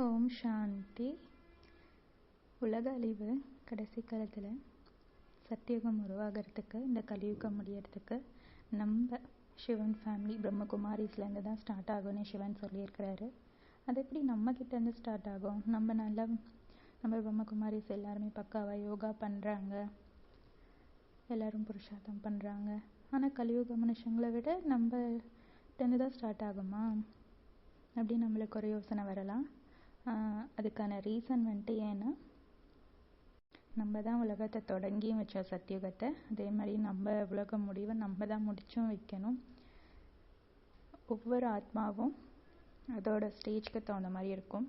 ஓம் சாந்தி. உலக அழிவு கடைசி காலத்தில் சத்தியுகம் உருவாகிறதுக்கு, இந்த கலியுகம் முடியறதுக்கு நம்ம சிவன் ஃபேமிலி பிரம்மகுமாரிஸ்லேருந்து தான் ஸ்டார்ட் ஆகும்னு சிவன் சொல்லியிருக்கிறாரு. அது எப்படி நம்மக்கிட்டேருந்து ஸ்டார்ட் ஆகும்? நம்ம பிரம்மகுமாரிஸ் எல்லாருமே பக்காவாக யோகா பண்ணுறாங்க, எல்லோரும் புருஷார்த்தம் பண்ணுறாங்க. ஆனால் கலியுக மனுஷங்களை விட நம்மகிட்டேருந்து தான் ஸ்டார்ட் ஆகுமா அப்படி நம்மளுக்கு ஒரு யோசனை வரலாம். அதுக்கான ரீசன் ஏன்னா, நம்ம தான் உலகத்தை தொடங்கியும் வச்சோம், சத்தியுகத்தை. அதே மாதிரி நம்ம உலக முடிவை நம்ம தான் முடிச்சும் வைக்கணும். ஒவ்வொரு ஆத்மாவும் அதோட ஸ்டேஜ்க்கு தகுந்த மாதிரி இருக்கும்.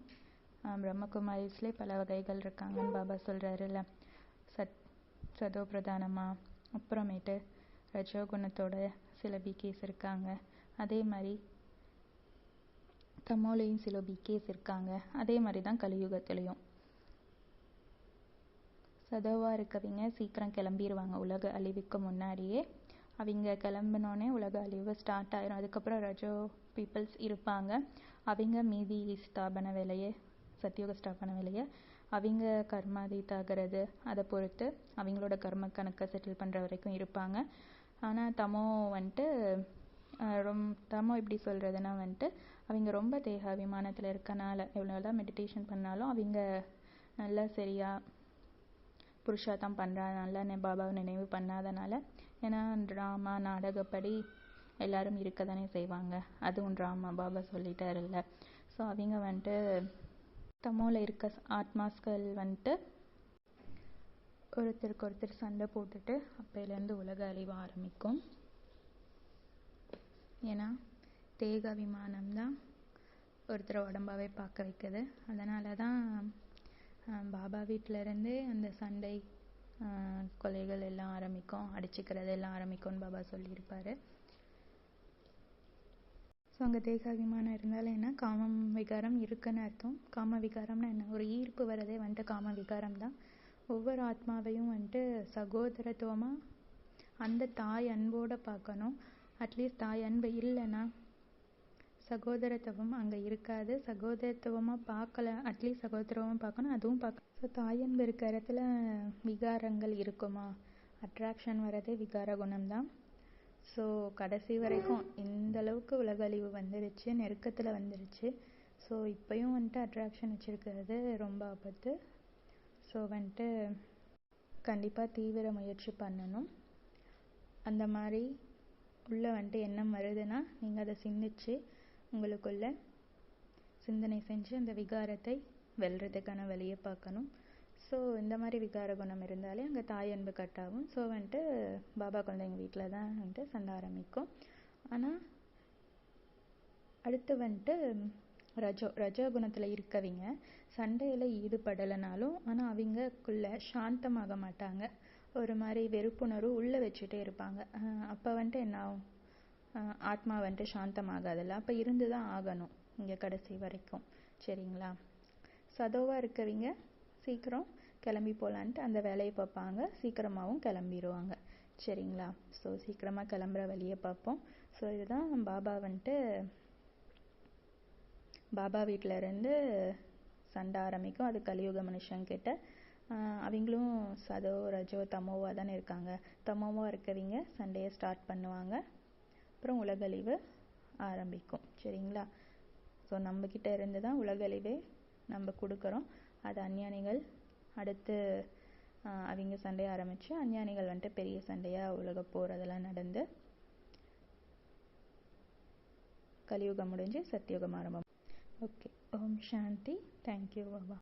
பிரம்மகுமாரிஸ்லேயே பல வகைகள் இருக்காங்கன்னு பாபா சொல்கிறாருல்ல. சதோ பிரதானமாக, அப்புறமேட்டு ரஜோகுணத்தோட சில பிகேஸ் இருக்காங்க. அதே மாதிரி தமோலையும் சில பிகேஸ் இருக்காங்க. அதே மாதிரி தான் கலியுகத்துலேயும். சதோவாக இருக்கவங்க சீக்கிரம் கிளம்பிடுவாங்க உலக அழிவுக்கு முன்னாடியே. அவங்க கிளம்பினோடனே உலக அழிவு ஸ்டார்ட் ஆயிரும். அதுக்கப்புறம் ரஜோ பீப்புள்ஸ் இருப்பாங்க. அவங்க மீதி ஸ்தாபன வேலையை, சத்தியோக ஸ்தாபன வேலையை, அவங்க கர்மாதீத்தாகிறது அதை பொறுத்து அவங்களோட கர்ம கணக்கை செட்டில் பண்ணுற வரைக்கும் இருப்பாங்க. ஆனால் தமோ எப்படி சொல்கிறதுனா அவங்க ரொம்ப தேகாபிமானத்தில் இருக்கனால எவ்வளோதான் மெடிடேஷன் பண்ணாலும் அவங்க நல்லா சரியாக புருஷார்த்தம் பண்ணுறதுனால, பாபாவை நினைவு பண்ணாதனால, ஏன்னா ட்ராமா நாடகப்படி எல்லாரும் இருக்க தானே செய்வாங்க. அதுவும் ட்ராமா பாபா சொல்லிட்டாருல்ல. ஸோ அவங்க தமோவில் இருக்க ஆத்மாஸ்கள் ஒருத்தருக்கு ஒருத்தர் சண்டை போட்டுட்டு அப்பையிலேருந்து உலக அழிவு ஆரம்பிக்கும். ஏன்னா தேகாபிமானம் தான் ஒருத்தரை உடம்பாவே பார்க்க வைக்குது. அதனால தான் பாபா வீட்டிலருந்தே அந்த சண்டை, கொலைகள் எல்லாம் ஆரம்பிக்கும், அடிச்சுக்கிறது எல்லாம் ஆரம்பிக்கும்னு பாபா சொல்லியிருப்பார். ஸோ அங்கே தேகாபிமானம் இருந்தாலும் என்ன, காமம் விகாரம் இருக்குன்னு அர்த்தம். காம விகாரம்னா என்ன, ஒரு ஈர்ப்பு வரதே காம விகாரம் தான். ஒவ்வொரு ஆத்மாவையும் சகோதரத்துவமாக அந்த தாய் அன்போடு பார்க்கணும். அட்லீஸ்ட் தாய் அன்பு இல்லைன்னா சகோதரத்துவம் அங்கே இருக்காது. சகோதரத்துவமாக பார்க்கல, அட்லீஸ்ட் சகோதரத்துவமாக பார்க்கணும், அதுவும் பார்க்கணும். ஸோ தாய் அன்பு இருக்கிற இடத்துல விகாரங்கள் இருக்குமா? அட்ராக்ஷன் வரதே விகார குணம்தான். ஸோ கடைசி வரைக்கும் இந்த அளவுக்கு உலக அழிவு வந்துருச்சு, நெருக்கத்தில் வந்துருச்சு. ஸோ இப்போயும் அட்ராக்ஷன் வச்சுருக்கிறது ரொம்ப ஆபத்து. ஸோ கண்டிப்பாக தீவிர முயற்சி பண்ணணும். அந்த மாதிரி உள்ளே எண்ணம் வருதுன்னா நீங்கள் அதை சிந்திச்சு உங்களுக்குள்ள சிந்தனை செஞ்சு அந்த விகாரத்தை வெல்றதுக்கான வழியை பார்க்கணும். ஸோ இந்த மாதிரி விகார குணம் இருந்தாலே அங்கே தாய் அன்பு கட்டாகும். ஸோ பாபா குழந்தைங்க வீட்டில் தான் சண்டை ஆரம்பிக்கும். ஆனால் அடுத்து ரஜோ குணத்தில் இருக்கவங்க சண்டையில் ஈடுபடலைனாலும் ஆனால் அவங்களுக்குள்ள சாந்தமாக மாட்டாங்க. ஒரு மாதிரி வெறுப்புணர்வு உள்ளே வச்சுட்டே இருப்பாங்க. அப்போ என்ன ஆகும், ஆத்மா சாந்தமாகாதில்ல. அப்போ இருந்து தான் ஆகணும் இங்கே கடைசி வரைக்கும். சரிங்களா? சதோவாக இருக்கவங்க சீக்கிரம் கிளம்பி போகலான்ட்டு அந்த வேலையை பார்ப்பாங்க, சீக்கிரமாகவும் கிளம்பிடுவாங்க. சரிங்களா? ஸோ சீக்கிரமாக கிளம்புற வழியை பார்ப்போம். ஸோ இதுதான் பாபா வீட்டிலருந்து சண்டை ஆரம்பிக்கும். அது கலியுக மனுஷங்கிட்ட. அவங்களும் சதோ ரஜோ தமோவாக தானே இருக்காங்க. தமோவாக இருக்கவங்க சண்டையை ஸ்டார்ட் பண்ணுவாங்க. அப்புறம் உலகழிவு ஆரம்பிக்கும். சரிங்களா? ஸோ நம்மக்கிட்ட இருந்து தான் உலகழிவே நம்ம கொடுக்குறோம். அது அஞ்ஞானிகள் அடுத்து அவங்க சண்டையை ஆரம்பித்து அஞ்ஞானிகள் பெரிய சண்டையாக உலக போகிறதெல்லாம் நடந்து கலியுகம் முடிஞ்சு சத்தியுகம் ஆரம்பம். ஓகே. ஓம் சாந்தி. தேங்க்யூ பாபா.